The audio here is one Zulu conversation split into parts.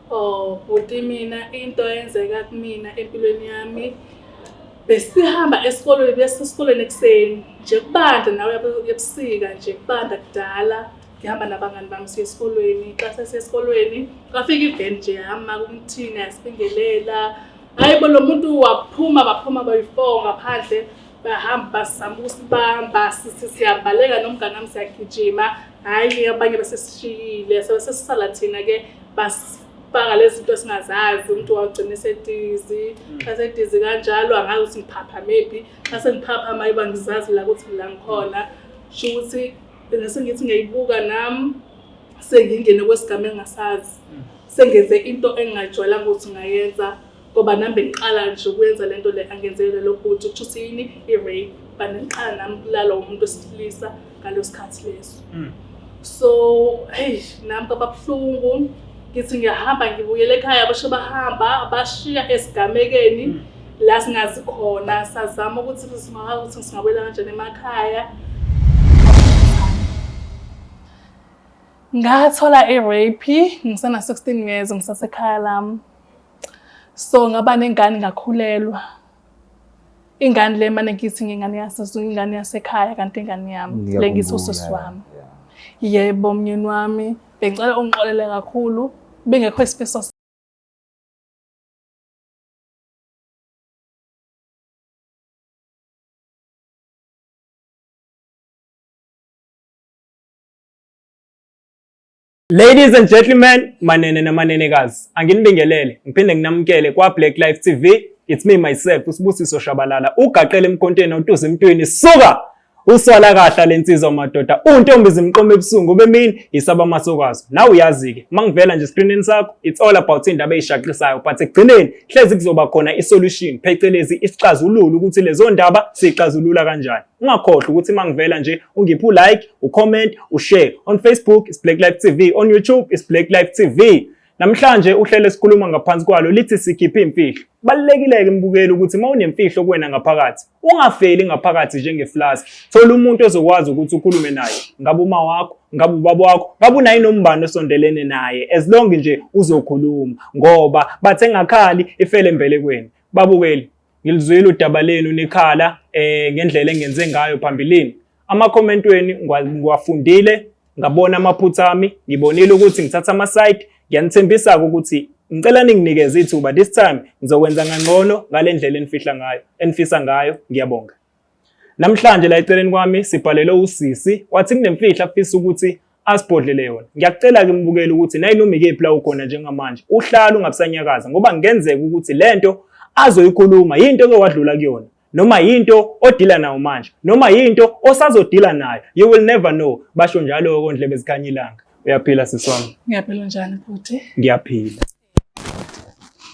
Oh, buti mina into eyenzeka kumina empilweni yami besihamba esikolweni esikolweni ekuseni nje kubanda nawe yebusika nje kubanda kudala ngihamba nabangani bami siya esikolweni xa sesiya esikolweni kwafika iveni nje yama kumthina yasibingelela hayibo lo muntu baphuma bayi-4 ngaphandle bahamba basizama ukusibamba siyabaleka nomngane wami siyagijima hhayi abanye basesishiyile sebesesisala thina-ke basifaka lezi zinto esingazazi umuntu wagcina esedizi xa sedizi kanjalo angazi ukuthi ngiphapha maybe xa sengiphaphama ayiba ngizazi la ukuthi la ngikhona sho ukuthi sengithi ngiyayibuka nami sengingene kwesigama engingasazi sengenze into engingajwayelanga ukuthi ngayenza ngoba nami bengiqala nje ukwenza lento le angenzele lo bhuti ukuthi yini i-rape banengiqala nami kulala umuntu wesilisa ngalo sikhathi leso so hey nami kababuhlungu ngithi ngiyahamba ngibuyele ekhaya abasho bahamba abashiya esigamekeni la singazi khona sazama ukuthi singabuyela kanjani emakhaya. Ngathola i-rape ngisana 16 years ngisasekhaya lami. So ngaba nengane ngakhulelwa. Ingane le manje ngithi ngingane ingane yasekhaya kanti ingane yami le ngithi usisi wami. Yebo myeni wami bengicela ungixolele kakhulu bengekho isifiso Ladies and gentlemen, manene namanenekazi, anginibingelele, ngiphinde nginamukele kwa Black Life TV. It's me myself, uSibusiso Shabalala, ugaqela emkonteni uTuzi Mtweni, suka uswala kahla lensizwa madoda, untombi zimqome ebusungu bemini isaba masokwazo. Nawe uyazi-ke, mangivela nje screenini sakho, it's all about indaba ezishaqisayo, but ekugcineni hlezi kuzoba khona isolution, phecelezi isixazululo ukuthi lezo ndaba sixazulula kanjani. Ungakhohlwa ukuthi mangivela nje ungiphe like, ucomment, ushare. On Facebook is Black Life TV, on YouTube is Black Life TV. Namhlanje uhlelo esikhuluma ngaphansi kwalo lithi sikhiphe imfihlo. Balekile-ke mbukeli ukuthi mawunemfihlo kuwena ngaphakathi, ungafeli ngaphakathi njengeflask. Thola umuntu ozokwazi ukuthi ukhulume naye. Ngabe uma wakho, ngabe ubaba wakho, ngabe unayi nombani osondelene naye. As long nje uzokhuluma ngoba bathe ngakhali ifele embelekweni. Babukeli, ngilizwile udaba lenu nekhala ngendlela engenze ngayo phambilini. Ama-comment wenu ngiwafundile, ngabona amaphutha ami, ngibonile ukuthi ngithatha ama-side. Ngiyanithembisa ukuthi ngicela ninginikeze ithuba this time ngizokwenza ngangcono ngale ndlela enfisa ngayo ngiyabonga. Namhlanje la eceleni kwami sibhalele usisi wathi kunemfihlo afisa ukuthi asibhodlele yona. Ngiyakucela ke mbukele ukuthi nayi noma ikephi la ukhona njengamanje uhlala ungabusanyakaza ngoba ngenzeka ukuthi lento azoyikhuluma into owadlula kuyona noma into odila nayo manje noma into osazodila nayo. You will never know. Basho njalo okondlebe ezikhanya ilanga. Uyaphila sisi wami? Ngiyaphila njani futhi? Ngiyaphila.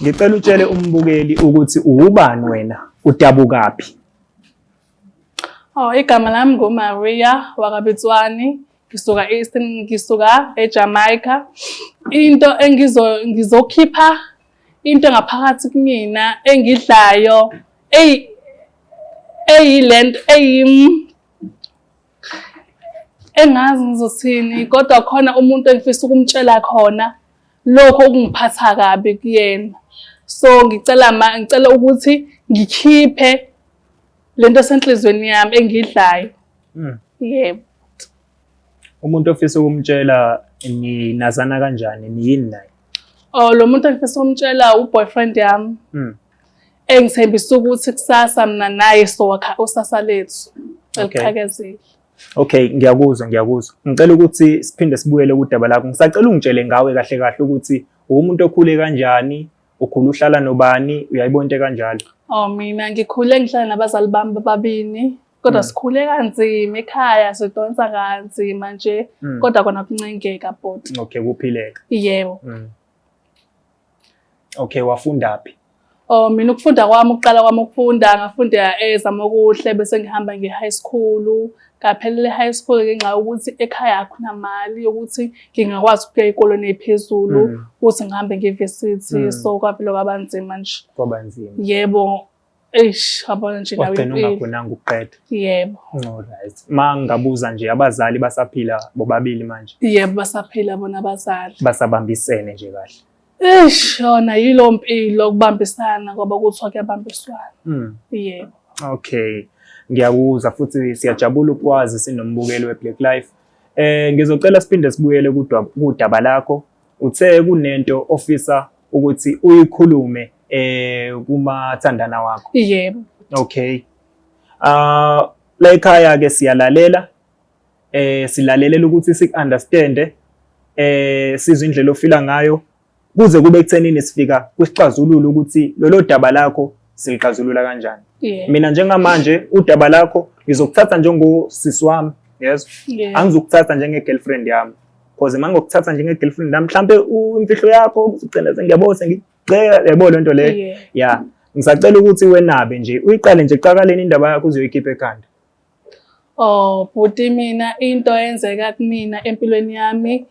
Ngicela utshele umbukeli ukuthi ubani wena, udabukaphi? Oh, igama lami nguMaria wakabitswani, ngisuka eJamaica. Into ngizokhipha into ngaphakathi kumina engidlayo eyilento engazi ngizothini kodwa khona umuntu engifisa ukumtshela khona lokho okungiphatha kabi kuyena. So ngicela ukuthi ngikhiphe lento esenhlizweni yami engidlayo. Yebo. Umuntu ofisa ukumtshela ninazana kanjani, niyini naye? Oh, lo muntu engifisa ukumtshela uboyfriend yami. Engithembisa ukuthi kusasa mina naye sokha usasa lethu. Eliqhakazile. Okay, ngiyakuzwa. Ngicela ukuthi siphinde sibuyele kudaba lakho. Ngisacela ungitshele ngawe kahle kahle ukuthi umuntu okhule kanjani, ukhula uhlala nobani, uyayibona into kanjalo. Oh, mina ngikhule ngihlala nabazali bami babini. Kodwa sikhule kanzima ekhaya sidonsa kanzima nje kodwa kona kuncengeka bot. Okay, kuphileka. Yebo. Okay, wafundaphi? Oh, mina ukufunda kwami uqala kwami ukufunda ngafunda eZamokuhle bese ngihamba nge-high school. Ngaphelele high school ngenxa ukuthi ekhaya akunamali yokuthi ngingakwazi ukuya ezikoleni eziphezulu ukuthi ngihambe nge-university. So kwaphela kwabanzima nje. Kwabanzima. Yebo. Yabona nje nawe impilo. Wagcina ungakhonanga ukuqeda. Yebo. Alright. Mangabuza nje abazali basaphila bobabili manje? Yebo basaphila bona abazali. Basabambisene nje kahle. Yona yilo mpilo ukubambisana ngoba kuthiwa kuyabambiswana. Yebo. Okay. Ngiyakuzwa futhi siyajabula ukwazi sinombukeli we-Black Life. Ngizocela siphinde sibuyele kudaba lakho. Uthe kunento ofisa ukuthi uyikhulume kumathandana wakho. Yebo. Okay. La ekhaya ke siyalalela. Silalelela ukuthi siku-understande. Sizwe indlela ofila ngayo. Kuze kube ekuthenini sifika kwisixazululo ukuthi lolo daba lakho silixazulula kanjani. Mina njengamanje udaba lakho ngizokuthatha njengosisi wami, yes. Angizokuthatha njenge-girlfriend yami. Because mangokuthatha njenge-girlfriend yami mhlambe imfihlo yakho uzogcina sengiyabona sengicela yabo lento le. Yeah. Ngisacela ukuthi wenabe nje uyiqale nje eqakaleni indaba yakho uzoyikhipha ekhanda. Bhuti mina into eyenzeka kumina empilweni yami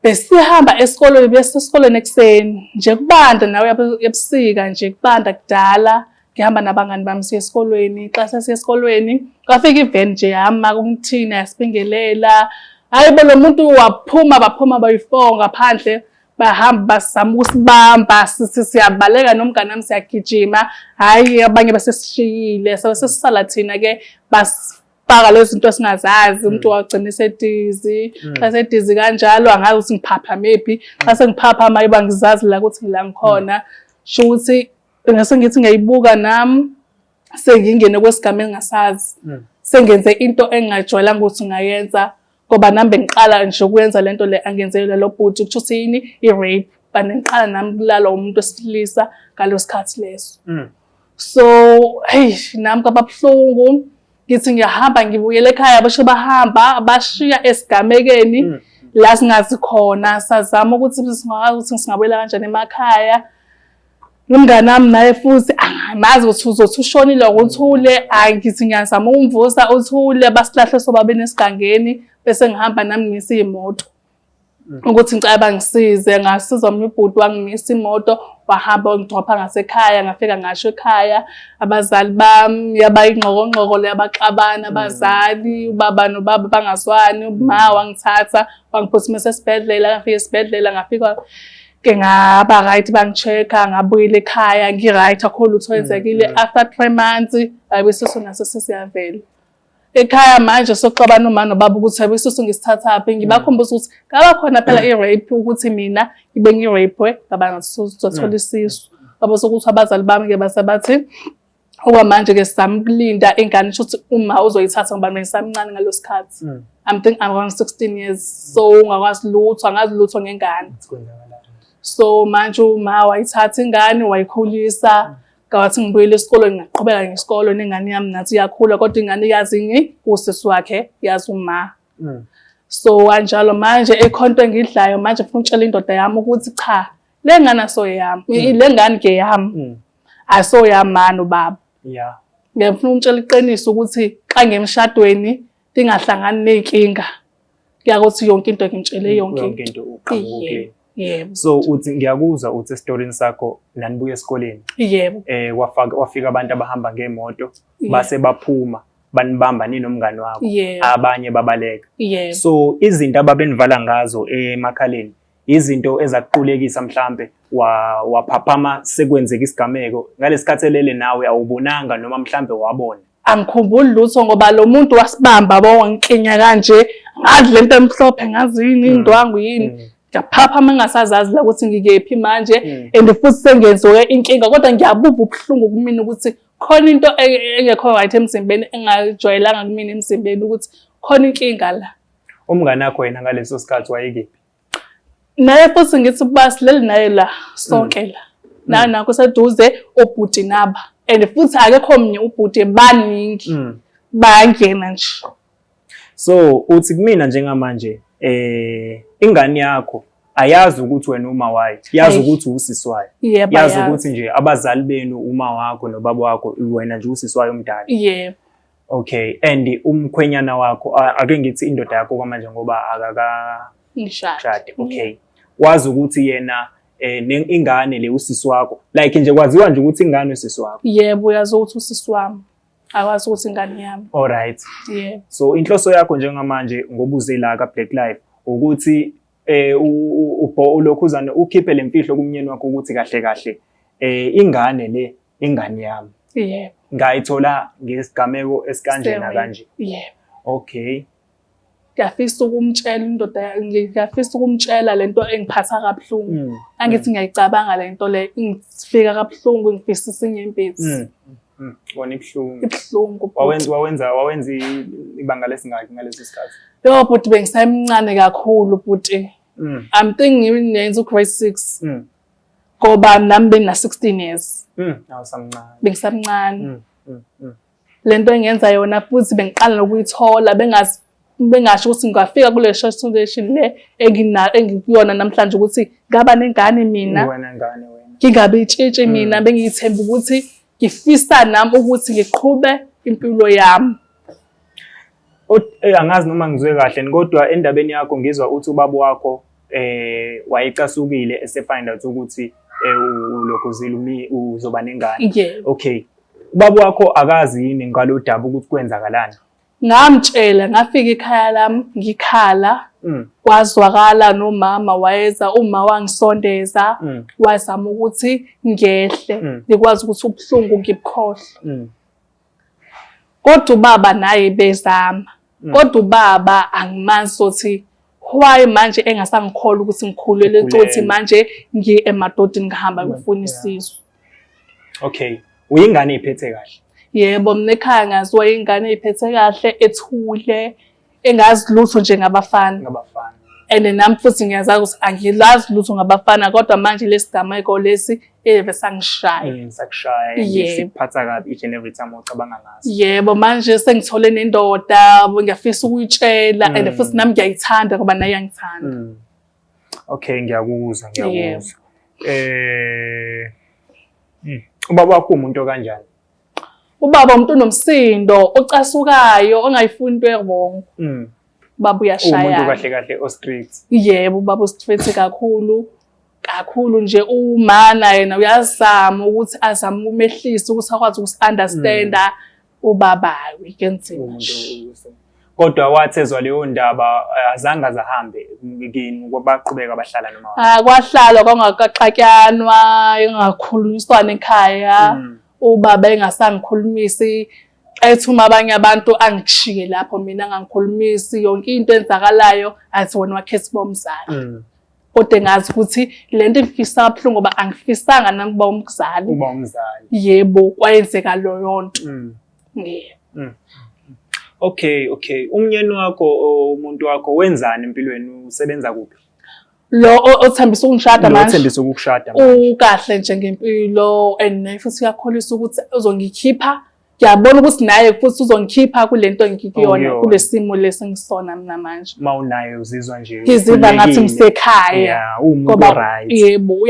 besihamba esikolweni besesikolweni ekseni nje kubanda nawe yabusika nje kubanda kudala ngihamba nabangani bami siya esikolweni xa sesiya esikolweni kwafika iveni nje yama kumthina yasibingelela hayibo lo muntu baphuma bayi4 ngaphandle bahamba basizama ukusibamba siyabaleka nomngane wami siyagijima hayi abanye basesishiyile sesisala thina ke faka lezi zinto esingazazi umuntu wagcina esedizi xa sedizi kanjalo angazi ukuthi ngiphapha maybe xa sengiphapha mayiba ngizazi la ukuthi ngila ngikhona sho ukuthi ngase ngithi ngayibuka nami sengingene kwesigama engasazi sengenze into engajwayelanga ukuthi ngayenza ngoba nami bengiqala nje ukwenza lento le angenzele lo bhuti ukuthi yini i-rape banengiqala nami kulala umuntu wesilisa ngalosikhathi leso so hey nami kababuhlungu ngithi ngiyahamba ngibuyele ekhaya basho bahamba bashiya esigamekeni la singazi khona sazama ukuthi singabuyela kanjani emakhaya nomngane nami naye futhi angimazi ukuthi uzothi ushonile ngokuthule angithi ngiyazama ukumvusa uthule basilahle sobabeni esigangeni bese ngihamba nami ngisa imoto ukuthi ngicela bangisize ngasiza omnye ubhuti wangimisa imoto wahamba ngidropha ngasekhaya ngafika ngasho ekhaya abazali bami yabayingqokonqoko leyabaxabana abazali ubaba nobaba bangazwani uma wangithatha wangiphuthumisa esibhedlela ngafika esibhedlela ngafika ke ngaba right bangichecka ngabuyela ekhaya ngi-right akho lutho wenzekile after 3 months ayibisiso naso sesiyavela ekhaya manje sokuxabana uma nobaba ukuthi ayibisiso ngisithathaphi ngibakhomboza ukuthi ngaba khona phela i-rape ukuthi mina ngibe ngi-rape ngaba ngasizothola isisu baba sokuthi abazali bami ke basabathi okwamanje ke samkulinda ingane ukuthi uma uzoyithatha ngoba mina ngisamncane ngalosikhathi I'm think I'm around 16 years so ungakwazi lutho angazi lutho ngengane so manje uma wayithatha ingane wayikhulisa ngathi ngibuyele esikolweni ngaqhubeka ngesikolo nengane yami nathi iyakhula kodwa ingane yazi usisi wakhe yazi uma so kanjalo manje ekhonto engidlayo manje ufuna ukutshela indoda yami ukuthi cha le ngane asoyami le ngane ke yami asoyami mani ubaba ngiyafuna ukutshela iqiniso ukuthi xa ngemshadweni dingahlangani nezinkinga kuyakuthi yonke into ngimtshele yonke into uqhamuke. Yebo. So uthi ngiyakuzwa uthi esitorini sakho nanibuya esikoleni. Yebo. Wafika abantu abahamba ngemoto base baphuma banibamba ninomngane wakho abanye babaleka. So izinto ababenivala ngazo emakhaleni izinto ezakuqulekisa mhlambe waphaphama sekwenzeka isigameko ngalesikhathi elele nawe awubonanga noma mhlambe wabona. Angikhumbuli lutho ngoba lo muntu wasibamba bongikinya kanje ngazi lento emhlophe ngazini indwangu yini ngaphapha mangasazazi la ukuthi ngikephi manje and futhi sengenziwe inkinga kodwa ngiyabuva ubuhlungu kumina ukuthi khona into engekho right emzimbeni engajwayelanga kumina emzimbeni ukuthi khona inkinga la. Umngane wakho yena ngaleso sikhathi wayekephi? Naye futhi ngithi basilele naye la sonke la nakho seduze obhuti naba and futhi akekho omnye ubhuti baningi bayangena nje. So uthi kumina njengamanje ingane yakho ayazi ukuthi wena uma wayo yazi ukuthi usisi wayo yazi ukuthi nje abazali benu uma wakho nobaba wakho wena nje usisi wayo omdala. Yebo. Okay, and umkhwenyana wakho ake ngithi indoda yakho kwamanje ngoba ngishade. Okay, wazi ukuthi yena ingane le usisi wakho like nje kwaziwa nje ukuthi ingane usisi wakho? Yebo, uyazi ukuthi usisi wami akwazi ukuthi ingane yami. Alright. Yeah. So inhloso yakho njengamanje ngobuze la ka Black Life ukuthi ulokhuzana ukhiphe lemfihlo kumnyeni wakho ukuthi kahle kahle ingane yami. Yebo. Ngayithola ngesigameko esikanje nakanje. Yebo. Okay. Ngiyafisa ukumtshela ngiyafisa ukumtshela lento engiphatha kabuhlungu. Angithi ngiyayicabanga lento le ingifika kabuhlungu ngifisisa inyembezi. Wona ibuhlungu. Ibuhlungu. Wawenza ibanga lesingaki ngaleso sikhathi? Yo bhuti bengisamncane kakhulu bhuti. I'm thinking ngiyenza grade 6. Ngoba nami bengina 16 years. Awusamncane. Bengisamncane. Lento engenza yona futhi bengiqala nokuyithola bengasho ukuthi ngafika kule situation le engikuyona namhlanje ukuthi ngaba nengane mina. Wena ngane wena. Ngingabe itshitshi mina bengiyithemba ukuthi ngifisa nami ukuthi ngiqhube impilo yami. Angazi noma ngizwe kahle kodwa endabeni yakho ngizwa uthi ubaba wakho wayecasukile esefind out ukuthi ulokhuzile uzoba nengane. Okay. Ubaba wakho akazi yini ngalodaba ukuthi kwenzakalani? Ngamtshela ngafika ekhaya lami ngikhala. Kwazwakala nomama wayeza uma wangisondeza wazama ukuthi ngehle ngikwazi ukuthi ubuhlungu ngibukhohle. Kodwa ubaba naye bezama. Kodwa ubaba angimazi ukuthi why manje engasangikhola ukuthi ngikhulele ecothi manje emadodeni ngihamba ngifuna isizwe. Okay. Uyingane iphethe kahle? Yebo mina ekhaya ngaziwa ingane iphethe kahle ethule engazi lutho nje ngabafana. And nami futhi ngiyazazi ukuthi angilazi lutho ngabafana kodwa manje lesigameko lesi besangishaya. Sakushaya ngisiphatha kabi each and every time ucabanga ngaso. Yebo manje sengithole nendoda ngiyafisa ukuyitshela and futhi nami ngiyayithanda ngoba naye angithanda. Okay ngiyakuzwa. Ubaba wakho umuntu kanjani? Ubaba umuntu onomsindo, ocasukayo, ongayifuni into errong. Ubaba uyashaya. Umuntu kahle o-strict. Yebo, ubaba ustrict kakhulu nje umana yena uyazama ukuthi azame umehlisa ukuthi akwazi ukusi-understanda ubaba uyenzeni. Kodwa wathezwa leyo ndaba azange azahambe kini ngoba baqhubeka bahlala noma. Kwahlalwa kwangakaxakyanwa, engakhulunyiswana ekhaya. Ubaba engasangikhulumisi ethuma abanye abantu angishiye lapho mina angangikhulumisi yonke into enzakalayo athi wona wakhethi bomzali. Kodwa ngazi ukuthi lento ngifisa kabuhlungu ngoba angifisanga nami kuba umzali. Uba umzali. Yebo kwayenzeka leyo nto. Yebo. Okay. Umnyeni wakho umuntu wakho wenzani empilweni usebenza kuphi? Lo othembisa ukungishada manje. Othembisa ukukushada manje. Ukahle nje ngempilo and naye futhi uyakholisa ukuthi uzongikhipha. Ngiyabona ukuthi naye futhi uzongikhipha kulento engikuyona kulesimo lesi ngisona mina manje. Mawunaye uzizwa nje. Ngizizwa ngathi ngisekhaya. Ngoba yebo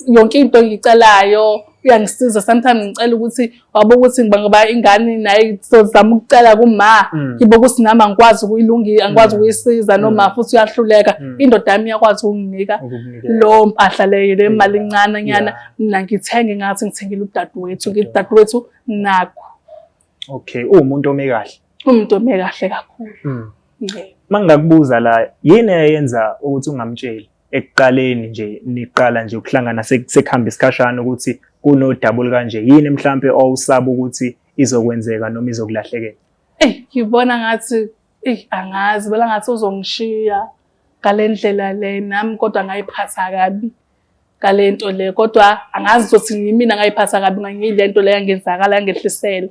yonke into engicelayo uyangisiza. Sometimes ngicela ukuthi wabo ukuthi ngoba ingane naye sizozama ukucela kuma ngibe ukuthi nami angikwazi ukuyilungisa angikwazi ukuyisiza noma futhi uyahluleka indoda yami iyakwazi ukunginika lo mpahla leyo le mali incane nyana mina ngithenge ngathi ngithengile udadewethu ngithi dadewethu nakho. Okay umuntu ome kahle. Umuntu ome kahle kakhulu. Mangakubuza la yini eyenza ukuthi ungamtsheli ekuqaleni nje niqala nje ukuhlangana sekuhamba isikhashana ukuthi kunodouble kanje yini mhlambe owusaba ukuthi izokwenzeka noma izokulahlekela? Ngibona ngathi angazi bela ngathi uzongishiya ngalendlela le nami kodwa ngayiphatha kabi ngalento le kodwa angazi ukuthi mina ngayiphatha kabi ngiyilento le yangenzakala yangehlisela.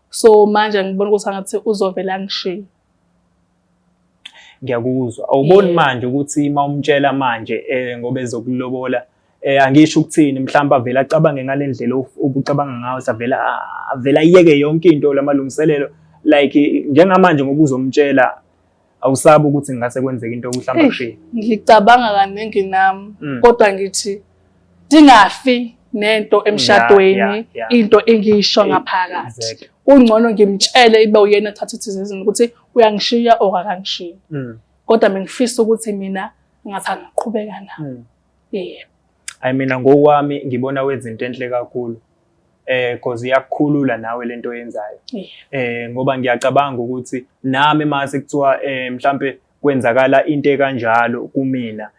So manje ngibona ukuthi angathi uzovela ngishiya. Ngiyakuzwa. Awuboni manje ukuthi mawumtshela manje ngoba ezokulobola angisho ukuthini mhlawumbe avela acabange ngalendlela obucabanga ngayo avela iyeke yonke into lamalungiselelo like njengamanje ngoba uzomtshela awusabi ukuthi ngase kwenzeke into mhlawumbe kushiya. Ngicabanga kaningi nami kodwa ngithi dingafi nento emshadweni into engiyisho ngaphakathi. Ungcono ngimtshele ibe uyena athatha isizini ukuthi uyangishiya or akangishiya. Kodwa mengifisa ukuthi mina ngathi ngiqhubeka nawe. Yebo. I mina ngokwami ngibona wenza into enhle kakhulu. Because iyakukhulula nawe lento oyenzayo. Ngoba ngiyacabanga ukuthi nami mase kuthiwa mhlambe kwenzakala into ekanjalo kumina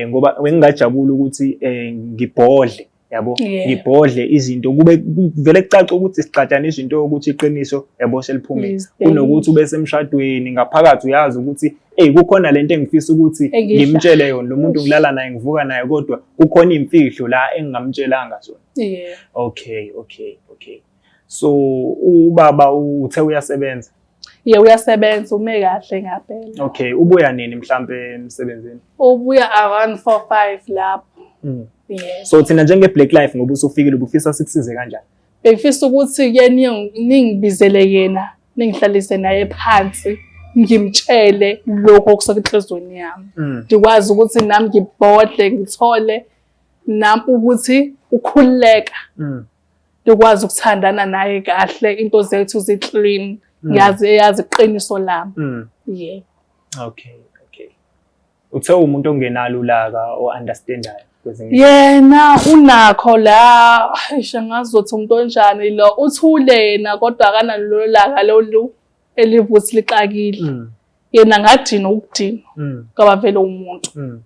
ngoba ngingajabula ukuthi ngibhodle yabo ngibhodle izinto kuvele kucace ukuthi sicatshana izinto ukuthi iqiniso yabo seliphumile kunokuthi ube semshadweni ngaphakathi uyazi ukuthi kukhona lento engifisa ukuthi ngimtshele yona lo muntu ngilala naye ngivuka naye kodwa kukhona imfihlo la engingamtshelanga zona. Okay. So ubaba uthe uyasebenza? Uyasebenza ume kahle ngempela. Okay, ubuya nini mhlambe emsebenzini? Ubuya around 4-5 lapho. So thina njenge Black Life ngoba usufikile ubufisa sikusize kanjani? Bengifisa ukuthi ke ningibizele yena ningihlalise naye phansi ngimtshele lokho okusuka enhlizweni yami. Ngikwazi ukuthi nami ngibhodle ngithole nami ukuthi ukhululeka. Ngikwazi ukuthandana naye kahle into zethu zi-clean. Yazi iqiniso lami. Okay. Uthe umuntu ongenalo ulaka o-understandayo kwezinye. Yena unakho la ngazothi umuntu onjani lo uthule yena kodwa akanalo laka lolu elivuthi lixakile. Yena ngadina ukudina ngoba vele umuntu.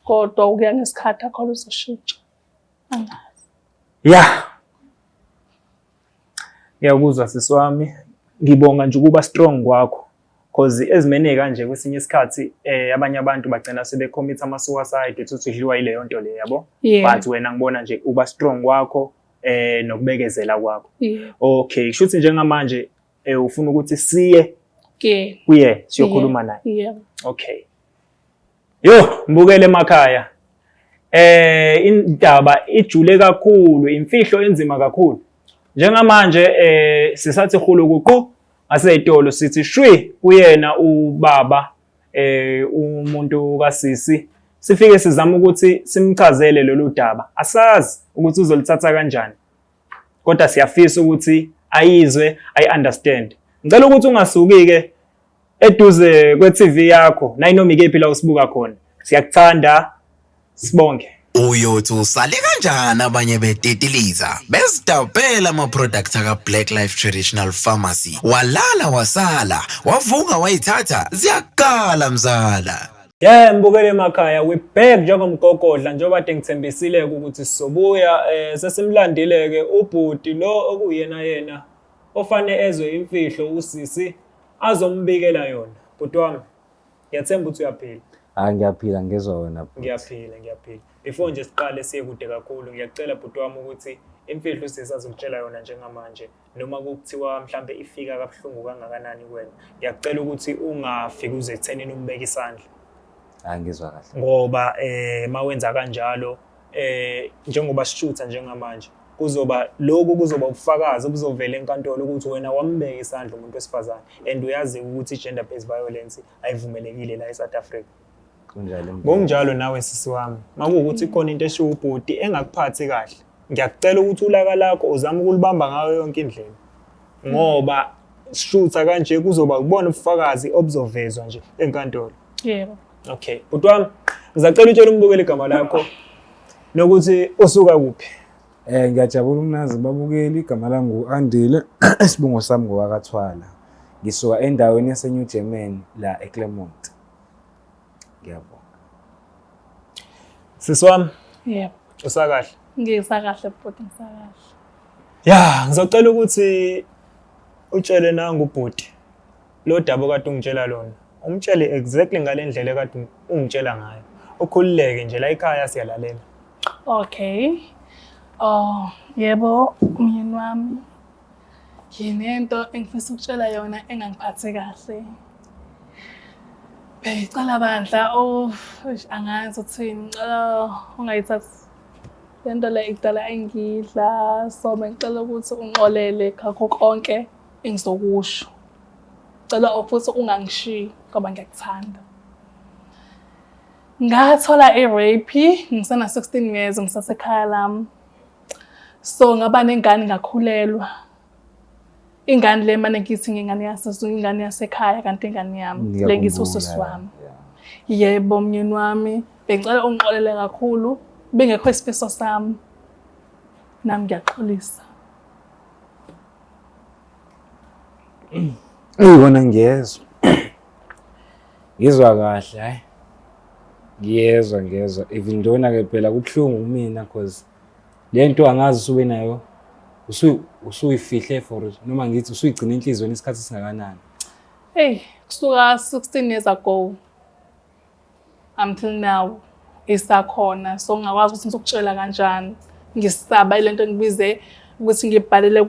Kodwa ukuya ngesikhathi akho uzoshintsha. Angazi. Ngiyakuzwa sisi wami. Ngibonga nje ukuba strong kwakho cause ezimene kanje kwesinye isikhathi abanye abantu bagcina sebecommit ama-suicide ethi udliwa ileyo nto le yabo but wena ngibona nje uba strong kwakho nokubekezela kwakho. Okay, kushuthi njengamanje ufuna ukuthi siye kuye siyokhuluma naye. Okay. Mbukele emakhaya. Indaba ijule kakhulu, imfihlo enzima kakhulu. Njengamanje sisathi hulukuqu aseyitolo sithi shwi kuyena ubaba umuntu kasisi sifike sizama ukuthi simchazele lolu daba asazi ukuthi uzolithatha kanjani kodwa siyafisa ukuthi ayizwe understand. Ngicela ukuthi ungasuki ke eduze kwe-TV yakho nayinoma ikephi la usibuka khona. Siyakuthanda, sibonge. Uyothi usale kanjani abanye betetiliza bezidabela ama-products aka Black Life Traditional Pharmacy walala wasala wavuka wayithatha ziyakala mzala. Mbukele emakhaya we back njengomgogodla njengoba kade ngithembisile ukuthi sizobuya sesimlandile ke ubhuti lo okuyena ofane ezwe imfihlo usisi azombikela yona. Bhuti wami ngiyathemba ukuthi uyaphila. Ngiyaphila ngezwe wena. Ngiyaphila. Before nje siqale siye kude kakhulu ngiyacela bhuti wami ukuthi imfihlo usisi azokutshela yona njengamanje noma kuthiwa mhlambe ifika kabuhlungu kangakanani kuwena. Ngiyacela ukuthi ungafiki uze ekuthenini umbeke isandla. Ngizwa kahle. Ngoba mawenza kanjalo njengoba sishutha njengamanje kuzoba ubufakazi obuzovela enkantolo ukuthi wena wambeka isandla umuntu wesifazane and uyazi ukuthi i-gender based violence ayivumelekile la eSouth Africa. Ngokunjalo nawe sisi wami makuwukuthi khona into eshiwo ubhuti engakuphathi kahle ngiyakucela ukuthi ulaka lakho uzame ukulibamba ngayo yonke indlela ngoba sishutha kanje kuzoba ubona ubufakazi obuzovezwa nje enkantolo. Okay, bhuti wami ngizacela utshela umbukeli igama lakho nokuthi usuka kuphi. Ngiyajabula umnazi babukeli, igama lami ngu-Andile isibungo sami ngowakathwala. Ngisuka endaweni yaseNew German la eClermont. Ngiyabonga. Sisi wami? Usakahle? Ngisakahle bhuti ngisakahle. Ngizocela ukuthi utshele nangu ubhuti lo daba kade ungitshela lona. Umtshele exactly ngale ndlela kade ungitshela ngayo. Ukhululeke nje la ekhaya siyalalela. Okay. Yebo myeni wami. Nginento engifisa ukutshela yona engangiphathe kahle. Bengicela bandla angazi ukuthini ngicela ungayithathi lento le ikudala engidla so bengicela ukuthi ungixolele ngakho konke engizokusho. Ngicela futhi ungangishiyi ngoba ngiyakuthanda. Ngathola i-rape ngisana 16 years ngisasekhaya lami. So ngaba nengane ngakhulelwa. Ingane le manje ngithi ingane yasekhaya kanti ingane yami le ngithi usisi wami. Yebo myeni wami bengicela ungixolele kakhulu bengekho isifiso sami. Nami ngiyaxolisa. Uyibona ngiyezwa. Ngizwa kahle, hayi. Ngiyezwa. Even ndona-ke phela kubuhlungu kumina cause le nto angazi usube nayo usuyifihle for noma ngithi usuyigcina enhlizweni isikhathi esingakanani. Hey, kusuka 16 years ago until now isakhona, so ngingakwazi ukuthi ngizokutshela kanjani. Ngisaba ile nto ngibize ukuthi ngibhalele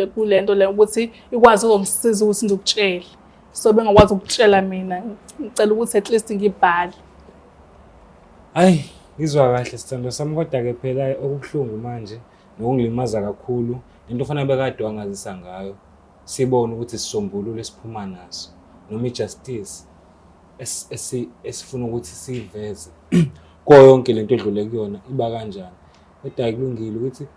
kule nto le ukuthi ikwazi ukungisiza ukuthi ngikutshele. So bengakwazi ukutshela mina, ngicela ukuthi at least ngibhale. Hayi, ngizwa kahle sithando sami, kodwa-ke phela okubuhlungu manje nokungilimaza kakhulu lento ofanele bekade wangazisa ngayo, sibone ukuthi sisombululo esiphuma naso noma i-justice esifuna ukuthi siyiveze kuyo yonke lento edlule kuyona iba kanjani. Kodwa kulungile ukuthi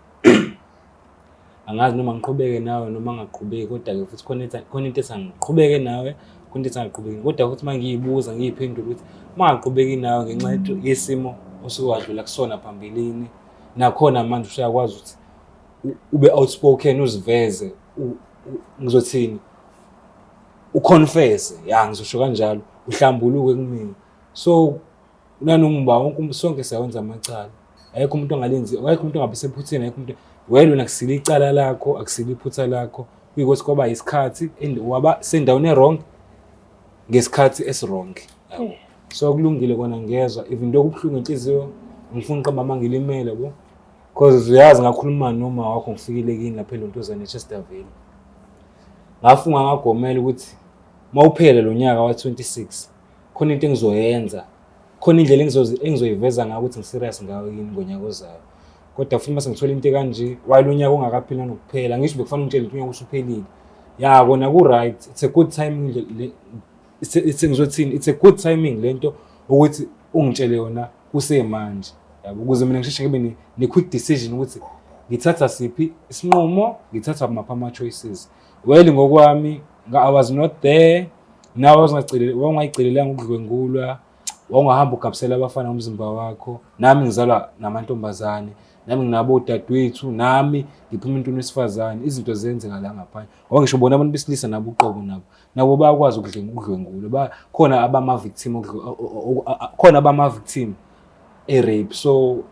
angazi noma ngiqhubeke nawe noma ngaqhubeki, kodwa-ke futhi khona into esangiqhubeke nawe, khona into esangaqhubeki. Kodwa futhi mangiyibuza ngiyiphendula ukuthi mangaqhubeki nawe ngenxa yesimo osuke wadlula kusona phambilini, nakhona manje usuyakwazi ukuthi ube outspoken, uziveze, ngizothini, uconfess, ngizosho kanjalo, uhlambuluke kumina. So nanongiba sonke siyawenza amacala, ayikho umuntu ongalenzi, ayikho umuntu ongabe sephutheni, ayikho umuntu wena akusile icala lakho, akusile iphutha lakho, kuyikuthi kwaba isikhathi waba sendaweni e-wrong ngesikhathi esi-wrong. So kulungile kona ngiyezwa, even though kubuhlungu inhliziyo, ngifuna uqamba mangilimele bo, because uyazi ngakhuluma noma wakho ngifikile kini lapha eLontozana eChesterville. Ngafunga ngagomela ukuthi mawuphela lo nyaka wa-26 khona into engizoyenza, khona indlela engizoyiveza ngayo ukuthi ngiserious ngayo yini ngonyaka ozayo. Kodwa futhi mase ngithola into kanje while unyaka ungakapheli nokuphela, ngisho bekufanele ngitshele ukuthi unyaka usuphelile. Kona ku-right, it's a good timing it's a good timing lento ukuthi ungitshele yona kusemanje, yabo, ukuze mina ngisheshe ngibe ne-quick decision ukuthi ngithatha siphi isinqumo, ngithatha maphi ama-choices. Well, ngokwami I was not there, nawe wawungayicilelanga ukudlwengulwa, wawungahamba ugabisela abafana umzimba wakho, nami ngizalwa namantombazane, nami nginabo odadewethu, nami ngiphuma umuntu wesifazane, izinto zenzeka la ngaphandle. Ngisho bona abantu besilisa nabo uqobo nabo bayakwazi ukudlwengulwa, khona abama-victim e-rape. So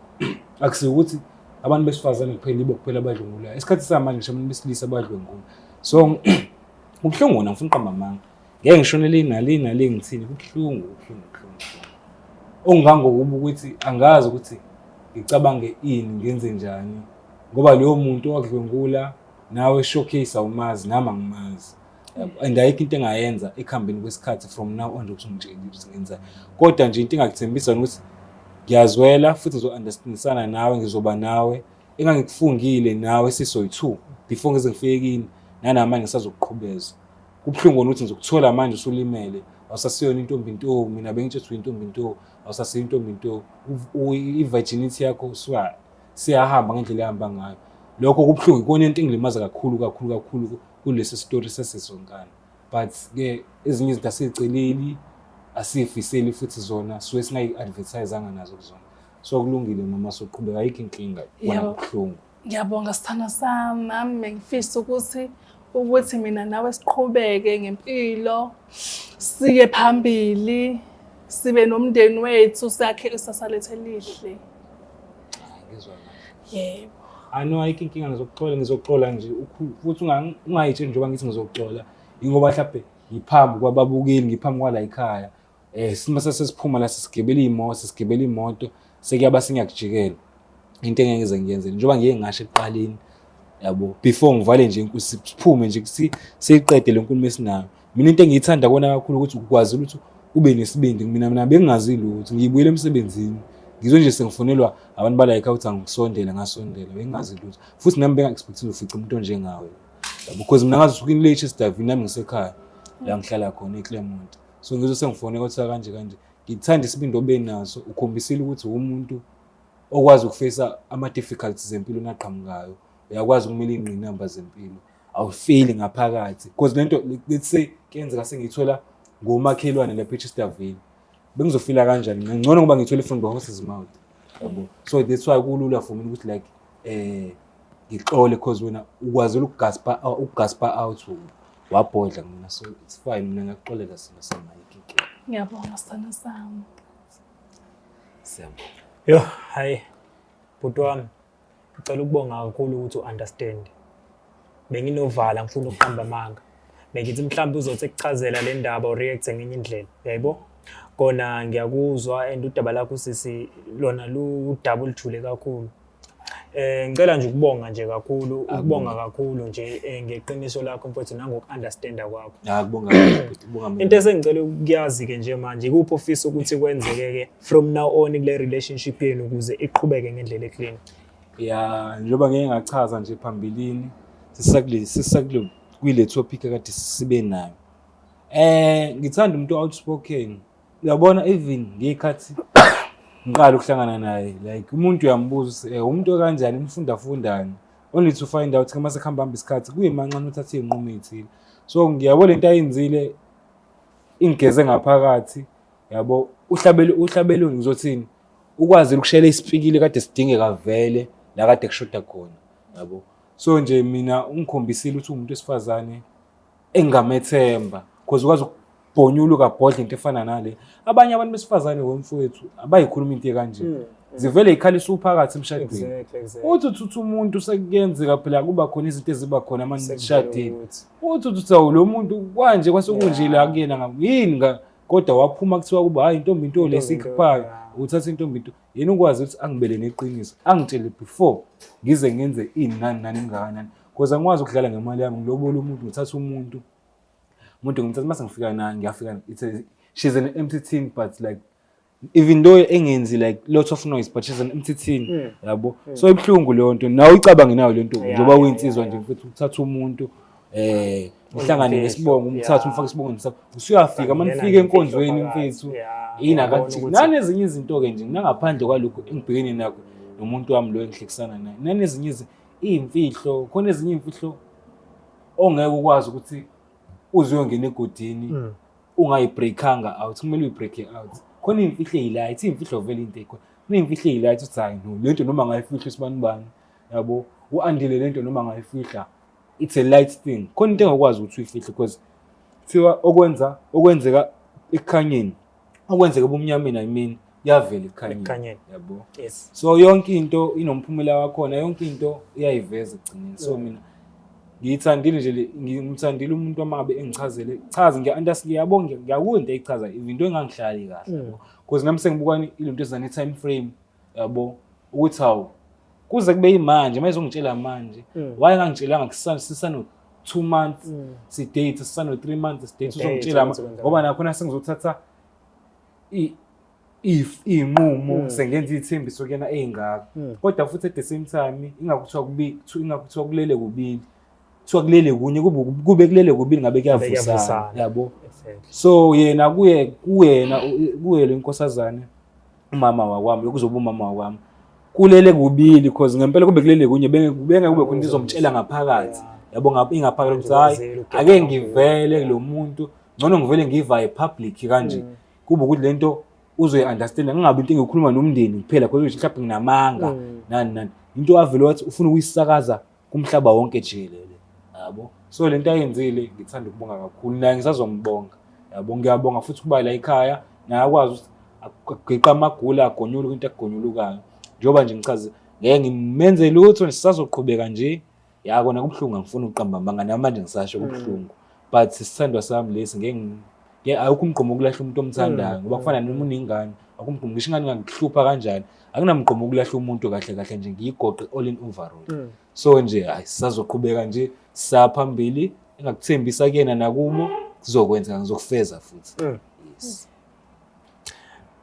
akusiyo ukuthi abantu besifazane kuphela ibo kuphela abadlwengulayo, isikhathi samanje ngisho abantu besilisa abadlwengula. So kubuhlungu wona, ngifuna uqamba amanga, ngeke ngishonele nale ngithini, kubuhlungu. Ongangokuba ukuthi angazi ukuthi ngicabange ini, ngenze njani, ngoba leyo muntu owakudlwengula nawe showcase awumazi nami angimazi, and ayikho into engayenza ekuhambeni kwesikhathi from now on ukuthi ngitshele ukuthi ngenzani. Kodwa nje into engakuthembisa ukuthi ngiyazwela futhi ngizo-understandisana nawe, ngizoba nawe, engangikufungile nawe sisoyi-2 before ngize ngifike kini, nanamanje ngisazokuqhubeza. Kubuhlungu ukuthi ngizokuthola manje usulimele, awusasiyona intombi nto, mina bengitshethwe intombi nto, awusasiyo intombi nto, i-virginity yakho siyahamba ngendlela ehamba ngayo. Lokho kubuhlungu, ikona into engilimaza kakhulu kulesi story sesizonkana. But-ke ezinye izinto asiyiceleli, asiyifiseli futhi zona suke singayi-advertise-anga nazo kuzona. So kulungile mama, soqhubeka, ayikho inkinga, kona kubuhlungu. Ngiyabonga sithando sami, nami bengifisa ukuthi mina nawe siqhubeke ngempilo, siye phambili, sibe nomndeni wethu, sakhe ikusasa lethu elihle. Ngizwa kahle. Yebo. No, ayikho inkinga, ngizoxola nje, futhi ungayitsheli njengoba ngithi ngizoxola, ingoba mhlawumbe ngiphambi kwababukeli, ngiphambi kwala ekhaya. Sima sesiphuma la sisigibela imoto, sekuyaba sengiyakujikela. Into engeke ngize ngiyenze njengoba ngike ngasho ekuqaleni, yabo, before ngivale nje siphume nje siyiqede le nkulumo esinayo. Mina into engiyithanda kona kakhulu ukuthi ukwazi ukuthi ube nesibindi. Mina bengingazi lutho, ngiyibuyele emsebenzini, ngizwe nje sengifonelwa abantu bala ekhaya ukuthi angisondela, ngasondela, bengingazi lutho. Futhi nami benga-expect ufica umuntu onjengawe, yabo, because mina ngazi usuke in Chesterville, nami ngisekhaya la ngihlala khona eClermont. So ngizwe sengifonela ukuthi kanje ngithanda isibindi obe naso, ukhombisile ukuthi umuntu okwazi ukufesa ama-difficulties zempilo naqhamukayo, uyakwazi ukumela iy'ngqinamba zempilo, awufeli ngaphakathi. Because lento let's say kuyenzeka sengiyithola ngomakhelwane lapha eChesterville, bengizofila kanjani? Ngcono ngoba ngithole from the horse's mouth, yabo. So that's why kulula for mina ukuthi like ngixole, because wena ukwazela ukugaspa out wabhodla mina. So it's fine, mina ngakuxolela sina sama yikho. Ngiyabonga sithando sami. Siyabonga. Yo, hayi. Bhuti wami, ngicela ukubonga kakhulu ukuthi u-understand. Benginovala ngifuna ukuqamba amanga. Bengithi mhlawumbe uzothi ekuchazela le ndaba ureact ngenye indlela, yaybo? Kona ngiyakuzwa and udaba lakho sisi lona ludaba olujule kakhulu. Ngicela nje ukubonga nje kakhulu, ukubonga kakhulu nje ngeqiniso lakho mfowethu nangoku-understanda kwakho. Kubonga kubonga. Into esengicela ukuyazi ke nje manje ikuphi ofisa ukuthi kwenzeke ke from now on kule relationship yenu ukuze iqhubeke ngendlela eclean. Ya, njengoba ngeke ngachaza nje phambilini sisakule kule topic akade sibe nayo. Ngithanda umuntu outspoken. Uyabona even ngekhathi ngiqala ukuhlangana naye like umuntu uyambuza umuntu kanjani umfundafundani only to find out kama sekhamba isikhathi kuyimancane uthathe inqumo ezithile. So ngiyabona into ayenzile ingeze ngaphakathi yabo uhlabelo ngizothini ukwazi ukushela isipikile kade sidingeka vele la kade kushoda khona yabo. So nje mina ungikhombisile ukuthi umuntu wesifazane engamethemba because ukwazi ukubhonyuluka bodle into efana nale. Abanye abantu besifazane wemfowethu abayikhuluma into kanje zivele ikhalisa uphakathi emshadweni. Uthi umuntu sekuyenzeka phela kuba khona izinto eziba khona emshadweni. Uthi lo muntu kwanje kwasekunjile akuyena yini kodwa waphuma kuthiwa kuba hayi intombi into lesikuphayo uthatha intombi into yena ukwazi ukuthi angibele neqiniso angitshele before ngize ngenze nani ngakanani because angikwazi ukudlala ngemali yami ngilobola umuntu ngithatha umuntu ngimthatha mase ngifika naye ngiyafika she's an empty tin but like even though engenzi like lots of noise but she's an empty tin yabo. So ibhlungu leyo nto nawe ucabange nayo lento njengoba uyinsizwa nje mfethu uthatha umuntu uhlangane nesibongo umthatha umfaka isibongo sakho usuyafika manifika enkonzweni mfethu yini akathi nanezinye izinto ke nje ngaphandle kwalokho engibhekene nakho nomuntu wami lo engihlekisana naye nanezinye izimfihlo khona ezinye imfihlo ongeke ukwazi ukuthi uzuyongena egodini ungayibreakanga out kumele uyibreak out. Khona imfihlo eyilayithi imfihlo vele into ekho imfihlo eyilayithi uthi hayi no lento noma ngayifihla isibanibani yabo uandile lento noma ngayifihla it's a light thing. Khona into engakwazi ukuthi uyifihle because thiwa okwenzeka ekhanyeni okwenzeka ebumnyameni I mean yavela ekhanyeni yabo. Yes. So yonke into inomphumela wakhona yonke into iyayiveza egcineni. So mina ngiyithandile nje ngimthandile umuntu amabe engichazele chaza ngiyabonga ngiyakunda eyichaza into engangihlali kahle because nami sengibukani ilento ezane time frame yabo ukuthi hawo kuze kube imanje manje ungitshela manje why ngangitshelanga kusisano 2 months si date sisano 3 months si date uzongitshela ngoba nakhona sengizothatha imumu sengenza ithembiso kuyena engaka kodwa futhi at the same time ingakuthiwa kulele kubili kuthiwa kulele kunye kube kulele kubili ngabe kuyavusana yabo. So yena kuyena le nkosazane umama wakwami kuzoba umama wakwami kulele kubili because ngempela kube kulele kunye bengeke kube khona izomtshela ngaphakathi yabo ingaphakathi ukuthi hayi ake ngivele lo muntu ngcono ngivele ngivaye public kanje kuba ukuthi lento uzoyi-understand ngingabe into engikhuluma nomndeni kuphela because mhlawumbe nginamanga nani into wavele wathi ufuna ukuyisakaza kumhlaba wonke jikelele yabo. So lento ayenzile ngithanda ukubonga kakhulu naye ngisazombonga yabo. Ngiyabonga futhi kuba la ekhaya naye akwazi ukuthi ageqa amagula agonyuluka into agonyulukayo njengoba nje ngichaze ngeke ngimenze lutho nesisazoqhubeka nje yakona kubhlungu ngifuna ukuqamba amanga namanje ngisasho kubhlungu but sisithandwa sami lesi ngeke awukho umgqomo ukulahla umuntu omthandayo ngoba kufana noma uningane akumgqomo ngisho ingane ngikuhlupha kanjani akunamgqomo ukulahla umuntu kahle kahle nje ngiyigoqe all in overall. So nje hayi sisazoqhubeka nje saphambili engakuthembisa kuyena nakumo sizokwenza ngizokufeza futhi. Yes.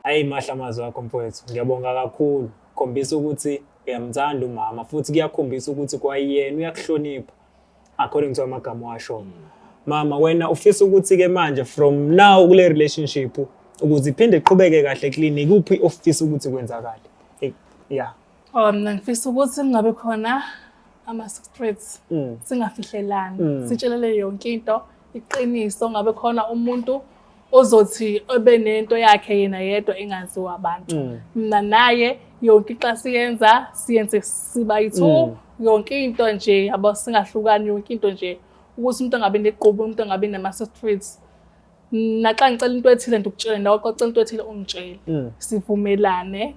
Hayi mahla amazwi akho mfowethu ngiyabonga kakhulu khombisa ukuthi uyamthanda umama futhi kuyakhombisa ukuthi kwayena uyakuhlonipha according to amagama washo. Mama wena ufisa ukuthi ke manje from now kule relationship ukuze iphinde iqhubeke kahle clinic uphi ofisa ukuthi kwenzakala. Yeah. Mina ngifisa ukuthi kungabe khona ama-secrets singafihlelani sitshelele yonke into iqiniso ngabe khona umuntu ozothi ebe nento yakhe yena yedwa engaziwa abantu. Mina naye yonke ixa siyenze siba yi-2 yonke into nje yabo singahlukani yonke into nje ukuthi umuntu angabe neqhubu umuntu angabe nama-secrets naxa ngicela into ethile ndikutshele nawe xa ucela into ethile ungitshele sivumelane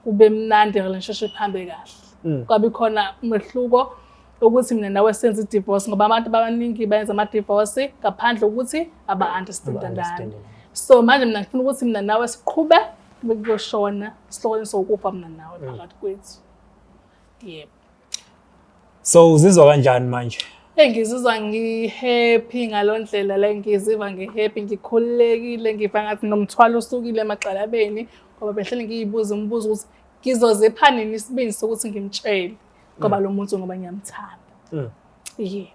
kube mnandi relationship ihambe kahle kwabi khona umehluko ukuthi mina nawe senze i-divorce ngoba abantu abaningi bayenza ama-divorce ngaphandle ukuthi aba-understandani. So manje mina ngifuna ukuthi mina nawe siqhube bekuyoshona sihlokane sokufa mina nawe phakathi kwethu. Yebo. So uzizwa kanjani manje? Ngizizwa ngi-happy ngaloo ndlela le ngiziva ngi-happy ngikhululekile ngiva ngathi nomthwalo usukile emagxalabeni ngoba behlele ngiyibuza umbuzo ukuthi ngizoze phanini isibindi sokuthi ngimtshele ngoba lo muntu ngoba ngiyamthanda. Yeah.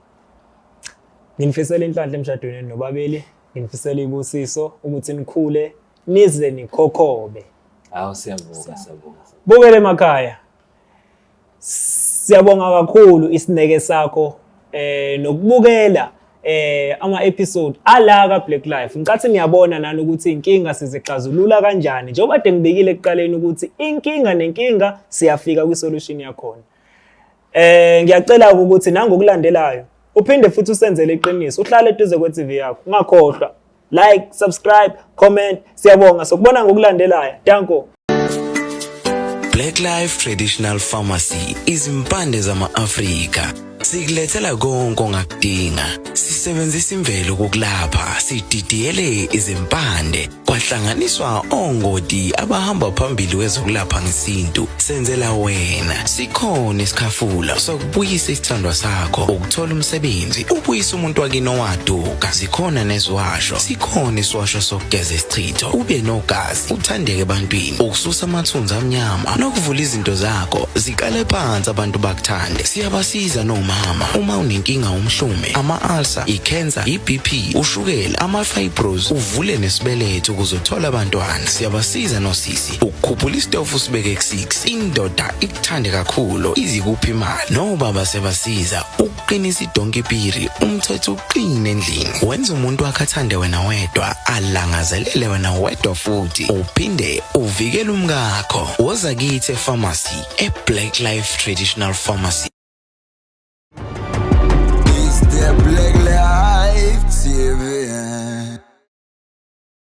Nginifisela inhlanhla emshadweni nobabili, nginifisela ibusiso ukuthi nikhule nize nikhokhobe. Hawu siyabonga. Bukele emakhaya. Siyabonga kakhulu isineke sakho nokubukela ama-episode ala ka Black Life. Ngicathi ngiyabona nani ukuthi inkinga sizixazulula kanjani njengoba kade ngibekile ekuqaleni ukuthi inkinga nenkinga siyafika kwi-solution yakhona. Ngiyacela ukuthi nangokulandelayo uphinde futhi usenzele iqiniso uhlale eduze kwe-TV yakho ungakhohlwa like, subscribe, comment. Siyabonga sokubona ngokulandelayo. Danko. Black Life Traditional Pharmacy izimpande zama-Afrika. Sikulethela konke ongakudinga. Sisebenzisa imvelo kokulapha, sididiyele izimpande, kwahlanganiswa ongoti abahamba phambili kwezokulapha ngesintu. Senzela wena. Sikhona isikhafula sokubuyisa isithandwa sakho, ukuthola umsebenzi, ubuyisa umuntu wakini owaduka. Sikhona neziwasho. Sikhona isiwasho sokugeza isichitho, ube nogazi, uthandeke ebantwini, ukususa amathunzi amnyama, nokuvula izinto zakho zikale phansi abantu bakuthande. Siyabasiza noma uma unenkinga umhlume, ama-ulcer, i-cancer, i-BP, ushukela, ama-fibros, uvule nesibeletho ukuzothola abantwana. Siyabasiza nosisi ukukhuphula isitofu sibeke ku-6, indoda ikuthande kakhulu izikuphi imali. Nobaba sebasiza ukuqinisa idonkipiri, umthetho uqine endlini. Wenza umuntu wakhe athande wena wedwa, alangazelele wena wedwa futhi uphinde uvikele umkakho. Woza kithi e-pharmacy, e-Black Life Traditional Pharmacy.